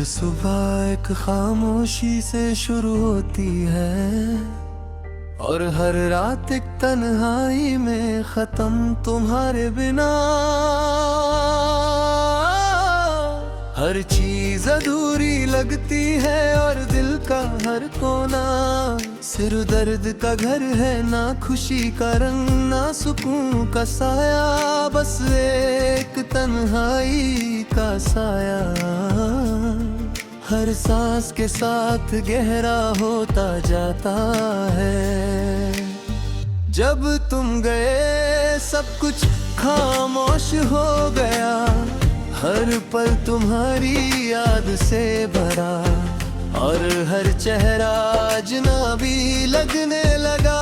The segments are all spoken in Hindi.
हर सुबह एक खामोशी से शुरू होती है और हर रात एक तन्हाई में खत्म तुम्हारे बिना। हर चीज अधूरी लगती है और दिल का हर कोना सिर दर्द का घर है। ना खुशी का रंग ना सुकून का साया, बस एक तन्हाई का साया। हर सांस के साथ गहरा होता जाता है। जब तुम गए सब कुछ खामोश हो गया, हर पल तुम्हारी याद से भरा और हर चेहरा अजनबी लगने लगा।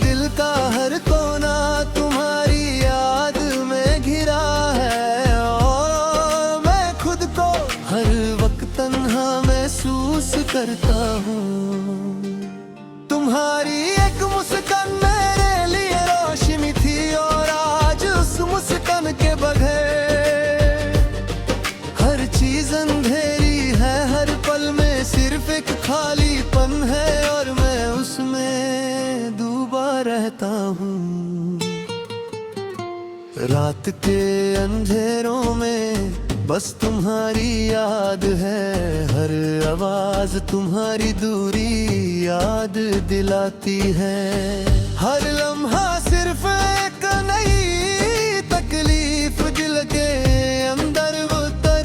दिल का हर कोना तुम्हारी याद में घिरा है और मैं खुद को हर वक्त तन्हा महसूस करता हूँ। तुम्हारी एक मुस्कान मेरे लिए रोशनी थी और आज उस मुस्कान के बगैर हर चीज अंधेरी है। हर पल में सिर्फ एक खालीपन है और मैं उसमें डूबा रहता हूँ। रात के अंधेरों में बस तुम्हारी याद है, हर आवाज तुम्हारी दूरी याद दिलाती है। हर लम्हा सिर्फ एक नई तकलीफ दिल के अंदर उतर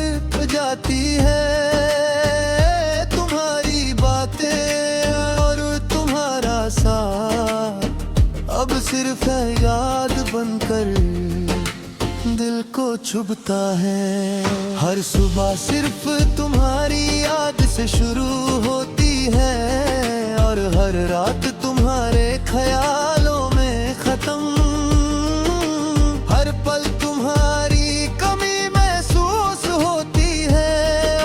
जाती है। तुम्हारी बातें और तुम्हारा साथ अब सिर्फ है याद बनकर दिल को छुपता है। हर सुबह सिर्फ तुम्हारी याद से शुरू होती है और हर रात तुम्हारे ख्यालों में खत्म। हर पल तुम्हारी कमी महसूस होती है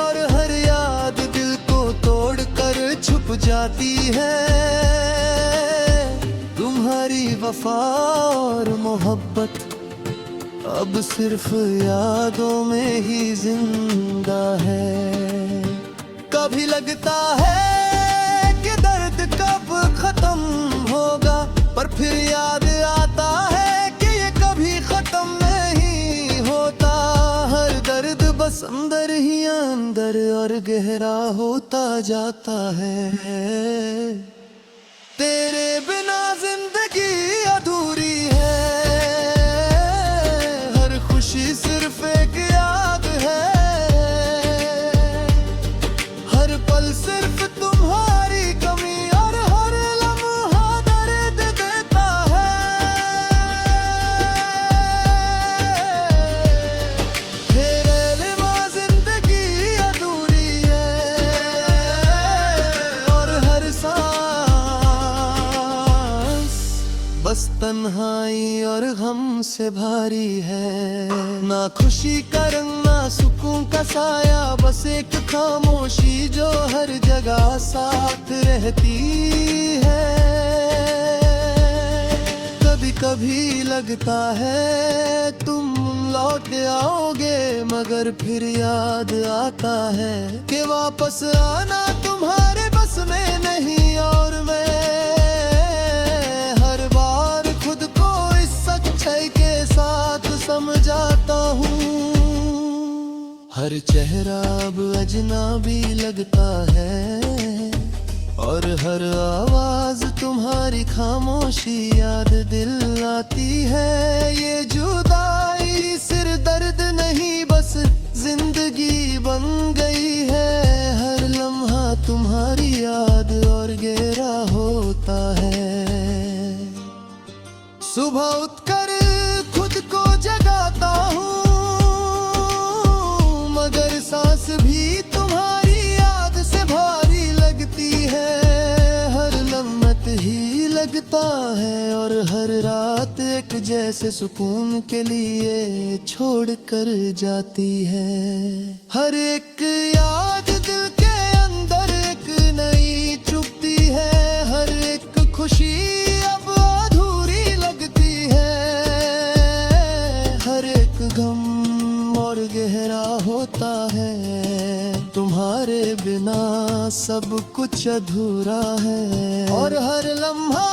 और हर याद दिल को तोड़ कर छुप जाती है। तुम्हारी वफा और मोहब्बत अब सिर्फ यादों में ही जिंदा है। कभी लगता है कि दर्द कब खत्म होगा, पर फिर याद आता है कि ये कभी खत्म नहीं होता। हर दर्द बस अंदर ही अंदर और गहरा होता जाता है। तेरे बिना जिंदगी अधूरी है, सिर्फ एक याद है। हर पल सिर्फ तुम्हारी कमी और हर लम्हा दर्द देता है। तेरे बिना जिंदगी अधूरी है और हर सांस बस तन्हाई और गम से भारी है। ना खुशी का रंग ना सुकून का साया, बस एक खामोशी जो हर जगह साथ रहती है। कभी कभी लगता है तुम लौट आओगे, मगर फिर याद आता है कि वापस आना तुम्हारे बस में नहीं। और मैं हर बार खुद को इस सच्चाई के साथ समझाता हूँ। हर चेहरा अब अजनबी लगता है और हर आवाज तुम्हारी खामोशी याद दिलाती है। ये जुदाई सिर दर्द नहीं बस जिंदगी बन गई है। हर लम्हा तुम्हारी याद और गहरा होता है। सुबह उठकर खुद को जगाता हूँ, मगर सांस भी तुम्हारी याद से भारी लगती है। हर लम्हत ही लगता है और हर रात एक जैसे सुकून के लिए छोड़ कर जाती है। हर एक याद दिल के अंदर एक नई चुभती है। हर एक खुशी अब अधूरी लगती है। हर एक गम और गहरा होता सब कुछ अधूरा है। और हर लम्हा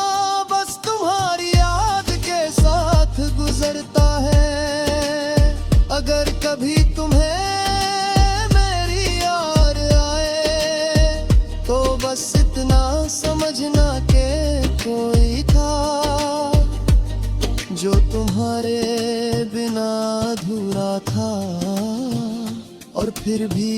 बस तुम्हारी याद के साथ गुजरता है। अगर कभी तुम्हें मेरी याद आए तो बस इतना समझना के कोई था जो तुम्हारे बिना अधूरा था। और फिर भी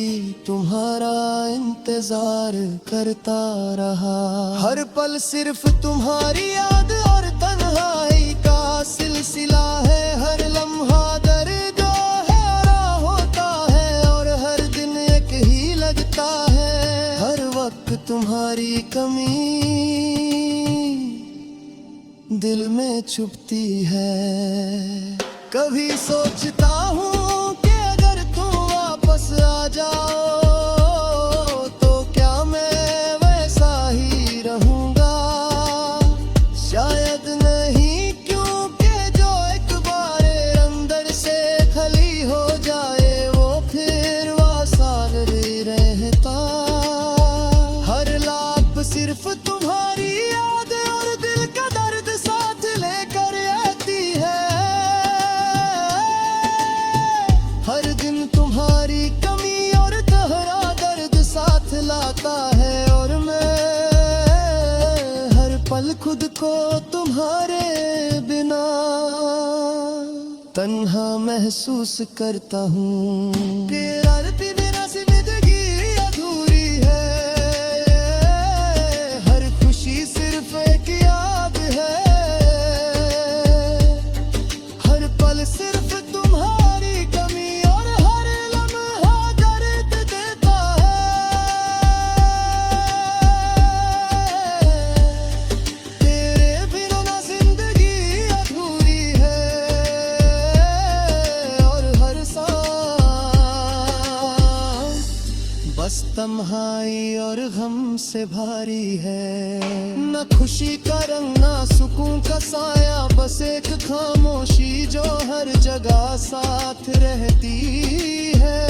तुम्हारा इंतजार करता रहा। हर पल सिर्फ तुम्हारी याद और तन्हाई का सिलसिला है। हर लम्हा दर्द गहरा होता है और हर दिन एक ही लगता है। हर वक्त तुम्हारी कमी दिल में छुपती है। कभी सोचता हूँ कि अगर तुम वापस आ जाओ तो क्या मैं वैसा ही रहूँगा। शायद नहीं, क्योंकि जो एक बार अंदर से खली हो जाए वो फिर आसान नहीं रहता। हर लाप सिर्फ तुम्हारी याद और दिल का दर्द साथ लेकर आती है। हर दिन तुम्हारी कमी और गहरा दर्द साथ लाता है। और मैं हर पल खुद को तुम्हारे बिना तन्हा महसूस करता हूँ। तेरे बिना जिंदगी अधूरी है। हर खुशी सिर्फ एक याद है। हर पल सिर्फ तुम्हारी कमी और हर लम्हा दर्द देता है। तेरे बिना जिंदगी अधूरी है और हर सांस बस तन्हाई और गम से भारी है। न खुशी का रंग ना सुकून का साया, बस एक खामोशी जो हर जगह साथ रहती है।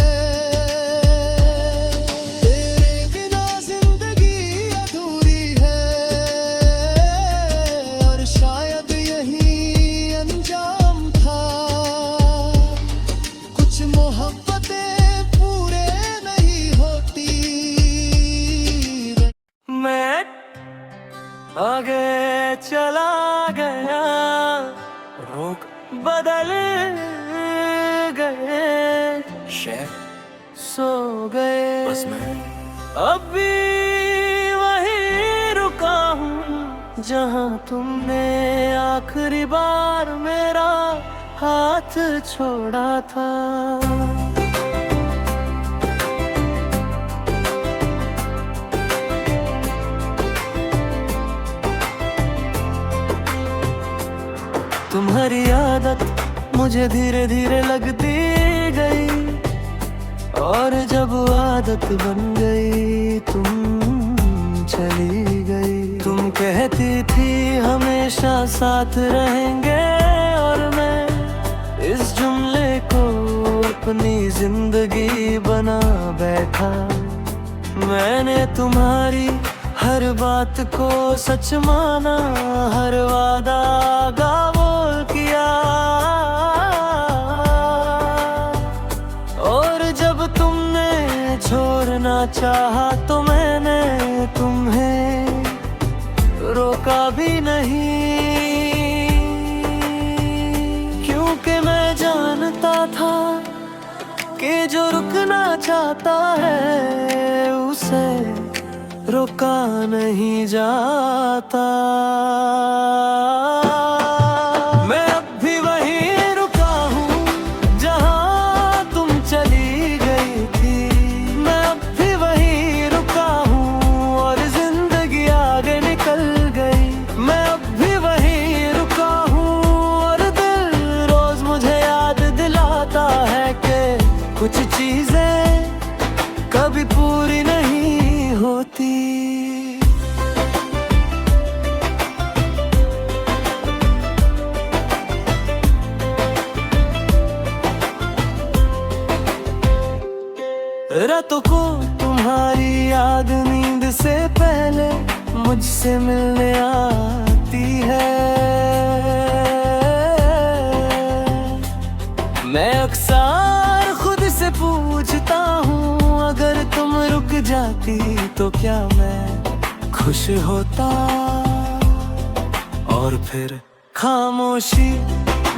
तेरे बिना जिंदगी अधूरी है और शायद यही अंजाम था। कुछ मोहब्बतें पूरे नहीं होती। मैं आगे चला गया, रुख बदल गए, सो गए। बस मैं अब भी वहीं रुका हूँ जहाँ तुमने आखिरी बार मेरा हाथ छोड़ा था। तुम्हारी आदत मुझे धीरे धीरे लगती गई और जब आदत बन गई तुम चली गई। तुम कहती थी हमेशा साथ रहेंगे और मैं इस जुमले को अपनी जिंदगी बना बैठा। मैंने तुम्हारी हर बात को सच माना, हर वादा गावोल किया। और जब तुमने छोड़ना चाहा तो मैंने तुम्हें रोका भी नहीं, क्योंकि मैं जानता था कि जो रुकना चाहता है उसे रोका नहीं जाता। मैं अब भी वहीं रुका हूँ जहाँ तुम चली गई थी। मैं अब भी वहीं रुका हूँ और जिंदगी आगे निकल गई। मैं अब भी वहीं रुका हूँ और दिल रोज मुझे याद दिलाता है कि कुछ चीजें कभी पूरी नहीं होती। रातों को तुम्हारी याद नींद से पहले मुझसे मिलने आती है। मैं अक्सर खुद से पूछता हूँ, अगर तुम रुक जाती तो क्या मैं खुश होता। और फिर खामोशी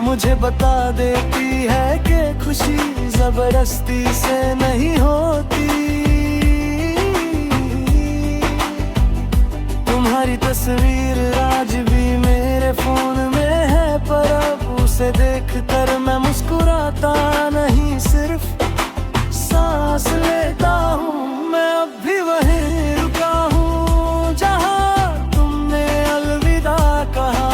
मुझे बता देती है कि खुशी जबरदस्ती से नहीं होती। तुम्हारी तस्वीर आज भी मेरे फोन में है, पर अब उसे देखकर मैं मुस्कुराता नहीं, सिर्फ सांस लेता हूँ। मैं अब भी वहीं रुका हूँ जहाँ तुमने अलविदा कहा।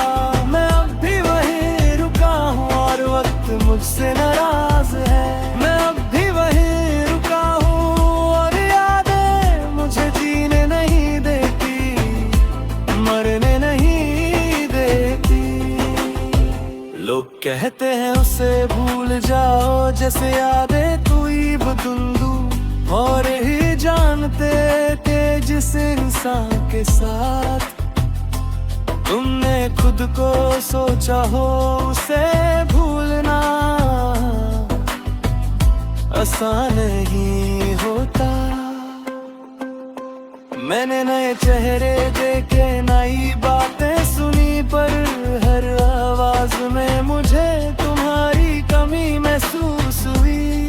मैं अब भी वहीं रुका हूँ और वक्त मुझसे नाराज है। मैं अब भी वहीं रुका हूँ और यादें मुझे जीने नहीं देती, मरने नहीं देती। लोग कहते हैं उसे भूल जाओ, जैसे यादें कोई बदुंदू और ही जानते थे जिस इंसान के साथ तुमने खुद को सोचा हो, उसे भूलना आसान नहीं होता। मैंने नए चेहरे देखे, नई बातें सुनी, पर हर आवाज में मुझे तुम्हारी कमी महसूस हुई।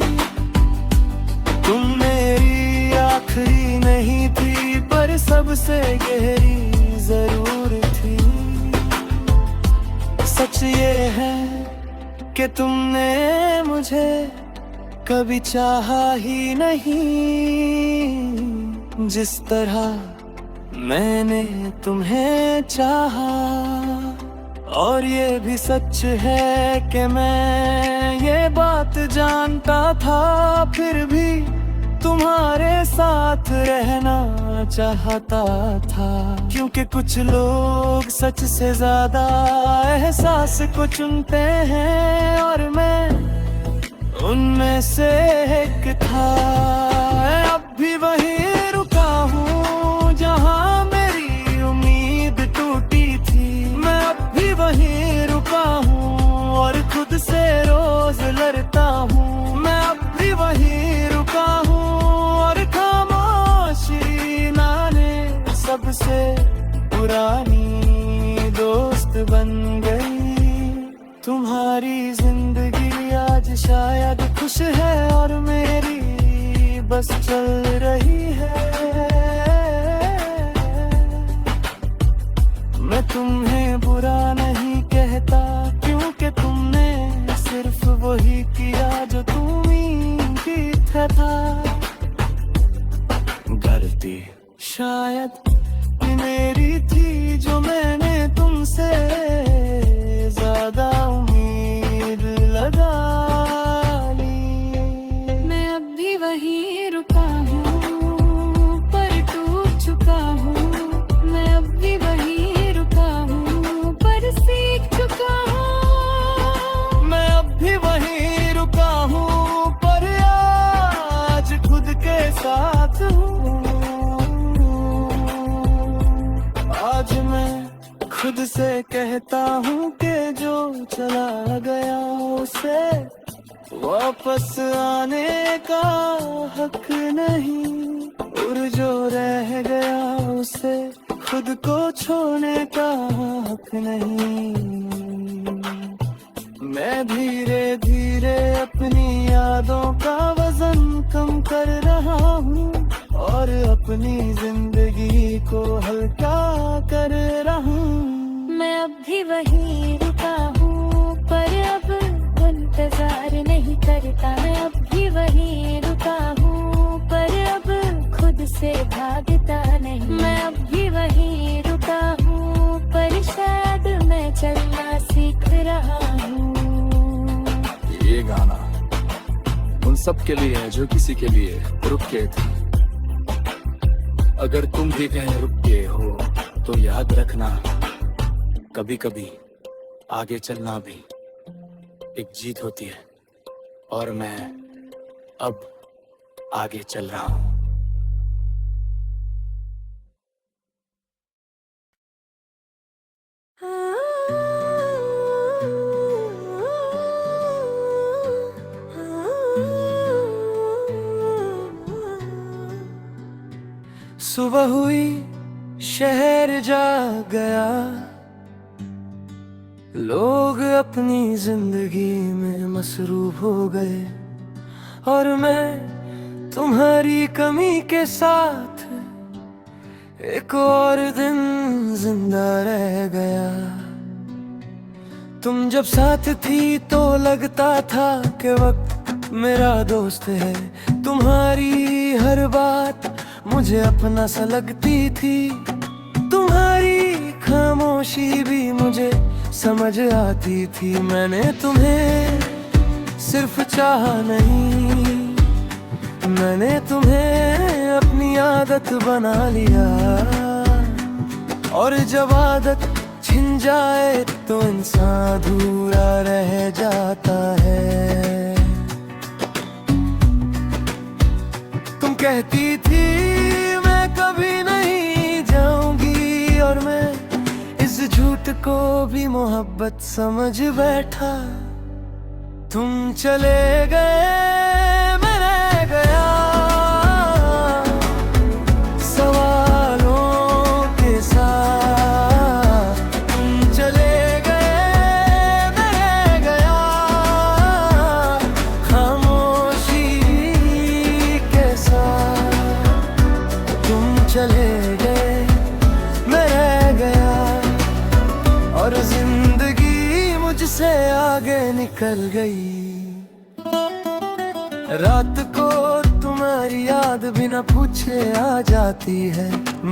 तुम मेरी आखिरी नहीं थी, पर सबसे गहरी जरूर थी। सच ये है कि तुमने मुझे कभी चाहा ही नहीं, जिस तरह मैंने तुम्हें चाहा। और ये भी सच है कि मैं ये बात जानता था, फिर भी तुम्हारे साथ रहना चाहता था। क्योंकि कुछ लोग सच से ज्यादा एहसास को चुनते हैं, और मैं उनमें से एक था। अब भी वहीं रुका हूँ जहाँ मेरी उम्मीद टूटी थी। मैं अब भी वहीं रुका हूँ और खुद से रोज लड़ता हूँ। मैं अब भी वहीं रुका हूँ और खामोशी नाने सबसे पुरानी दोस्त बन गई। तुम्हारी जिंदगी आज शायद खुश है और मेरी बस चल रही है। मैं तुम्हें बुरा नहीं कहता, क्योंकि तुमने सिर्फ वही किया जो तुम्हीं की था। गलती शायद मेरी थी जो मैंने तुमसे ज्यादा उम्मीद लगा ली। मैं अब भी वहीं रुका हूँ पर टूट चुका हूँ। मैं अब भी वहीं रुका हूँ पर सीख चुका हूँ। मैं अब भी वहीं रुका हूँ पर आज खुद के साथ हूँ। आज मैं खुद से कहता हूँ कि जो चला गया उसे वापस आने का हक नहीं, और जो रह गया उसे खुद को छोड़ने का हक नहीं। मैं धीरे धीरे अपनी यादों का वजन कम कर रहा हूँ और अपनी जिंदगी को हल्का कर रहा हूँ। मैं अब भी वहीं रुका हूँ पर अब इंतजार नहीं करता। मैं अब भी वहीं रुका हूँ पर अब खुद से भागता नहीं। मैं अब भी वहीं रुका हूँ पर शायद मैं चलना सीख रहा हूँ। ये गाना उन सब के लिए है जो किसी के लिए रुक के थे। अगर तुम भी कहीं रुक के हो तो याद रखना, कभी कभी आगे चलना भी एक जीत होती है। और मैं अब आगे चल रहा हूं। सुबह हुई शहर जा गया, लोग अपनी जिंदगी में मसरूफ हो गए और मैं तुम्हारी कमी के साथ एक और दिन जिंदा रह गया। तुम जब साथ थी तो लगता था कि वक्त मेरा दोस्त है, तुम्हारी हर बात मुझे अपना सा लगती थी, तुम्हारी खामोशी भी मुझे समझ आती थी। मैंने तुम्हें सिर्फ चाहा नहीं, मैंने तुम्हें अपनी आदत बना लिया, और जब आदत छिन जाए तो इंसान अधूरा रह जाता है। तुम कहती थी मैं कभी नहीं जाऊंगी, और मैं इस झूठ को भी मोहब्बत समझ बैठा। तुम चले गए, मैं रह गया सवालों के साथ। तुम चले गए, मैं रह गया खामोशी के साथ। तुम चले गए, मैं रह गया, और जिंदगी मुझसे आगे निकल गई। रात को तुम्हारी याद बिना पूछे आ जाती है,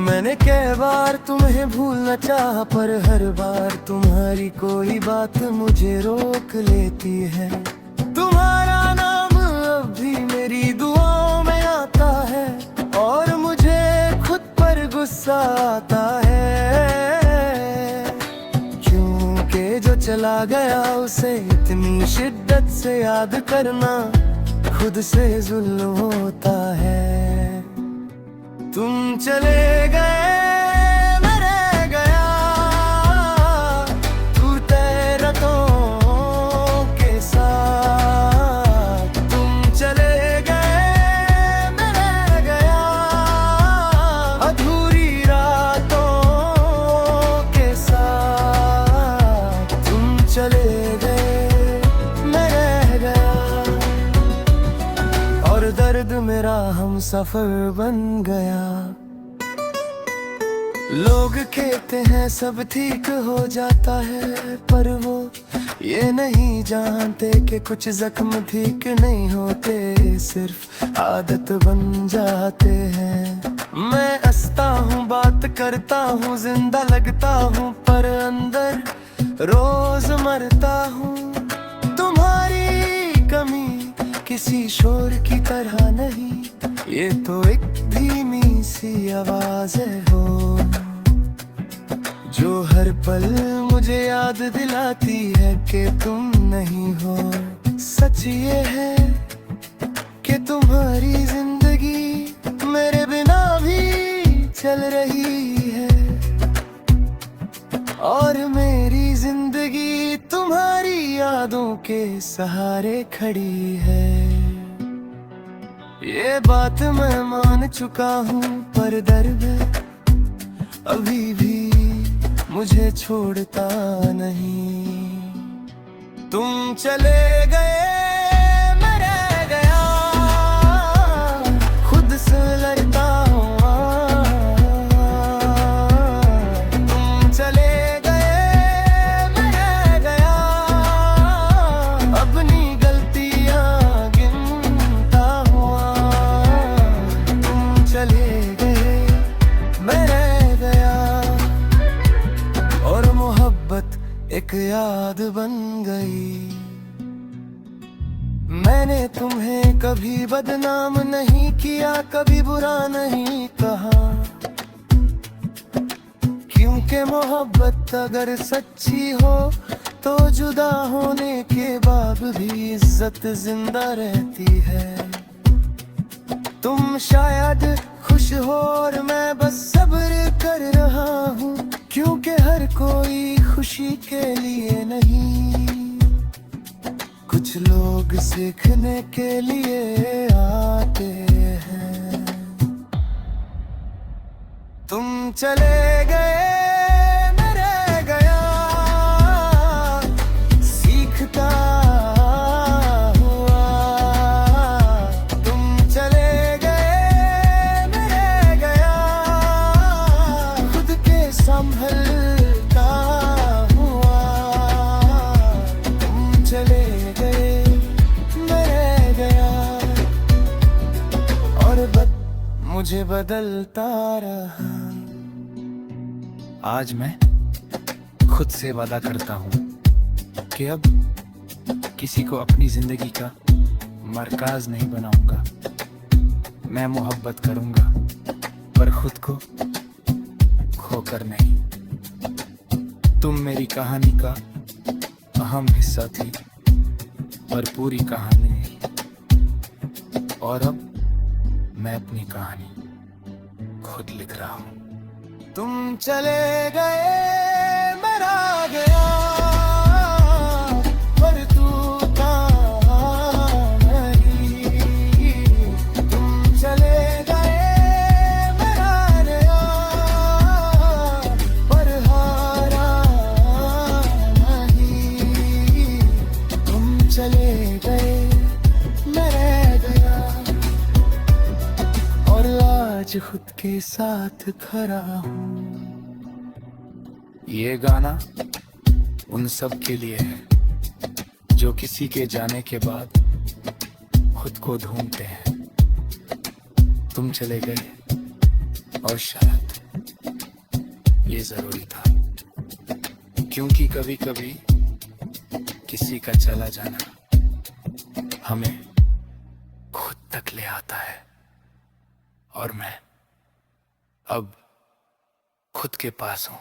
मैंने कई बार तुम्हें भूलना चाहा, पर हर बार तुम्हारी कोई बात मुझे रोक लेती है। तुम्हारा नाम अब भी मेरी दुआओं में आता है, और मुझे खुद पर गुस्सा आता है, क्योंकि जो चला गया उसे इतनी शिद्दत से याद करना खुद से जुल्म होता है। तुम चले गए, मैं रह गया टूटे रातों के साथ। तुम चले गए, मैं रह गया अधूरी रातों के साथ। तुम चले गए, मैं रह गया, और दर्द मेरा हम सफर बन गया। लोग कहते हैं सब ठीक हो जाता है, पर वो ये नहीं जानते कि कुछ जख्म ठीक नहीं होते, सिर्फ आदत बन जाते हैं। मैं हंसता हूँ, बात करता हूँ, जिंदा लगता हूँ, पर अंदर रोज मरता हूँ। तुम्हारी कमी किसी शोर की तरह नहीं, ये तो एक धीमी सी आवाज है वो, जो हर पल मुझे याद दिलाती है कि तुम नहीं हो। सच ये है कि तुम्हारी जिंदगी मेरे बिना भी चल रही है, और मेरी जिंदगी तुम्हारी यादों के सहारे खड़ी है। ये बात मैं मान चुका हूँ, पर दर्द अभी भी मुझे छोड़ता नहीं। तुम चले गए, मैं रह गया खुद से लड़ता हूँ। तुम चले गए, मैं रह गया अपनी गलतियाँ गिनता हुआ। तुम चले गए, मैं रह गया, और मोहब्बत एक याद बन गई। मैंने तुम्हें कभी बदनाम नहीं किया, कभी बुरा नहीं कहा, क्योंकि मोहब्बत अगर सच्ची हो तो जुदा होने के बाद भी इज्जत जिंदा रहती है। तुम शायद खुश हो और मैं बस सब्र कर रहा हूँ, क्योंकि हर कोई खुशी के लिए नहीं, कुछ लोग सीखने के लिए आते हैं। तुम चले गए मैं रह गया सीखता हुआ। तुम चले गए मैं रह गया खुद के संभलता हुआ। तुम चले गए मैं रह गया और मुझे बदलता रहा। आज मैं खुद से वादा करता हूँ कि अब किसी को अपनी जिंदगी का मरकज नहीं बनाऊंगा। मैं मोहब्बत करूंगा पर खुद को खोकर नहीं। तुम मेरी कहानी का अहम हिस्सा थी पर पूरी कहानी नहीं। और अब मैं अपनी कहानी खुद लिख रहा हूँ। तुम चले गए मैं रह गया पर तू था नहीं। तुम चले गए मैं रह गया पर हारा नहीं। तुम चले गए मैं रह गया और आज खुद के साथ खड़ा हूँ। ये गाना उन सब के लिए है जो किसी के जाने के बाद खुद को ढूंढते हैं। तुम चले गए और शायद ये जरूरी था, क्योंकि कभी कभी किसी का चला जाना हमें खुद तक ले आता है। और मैं अब खुद के पास हूं।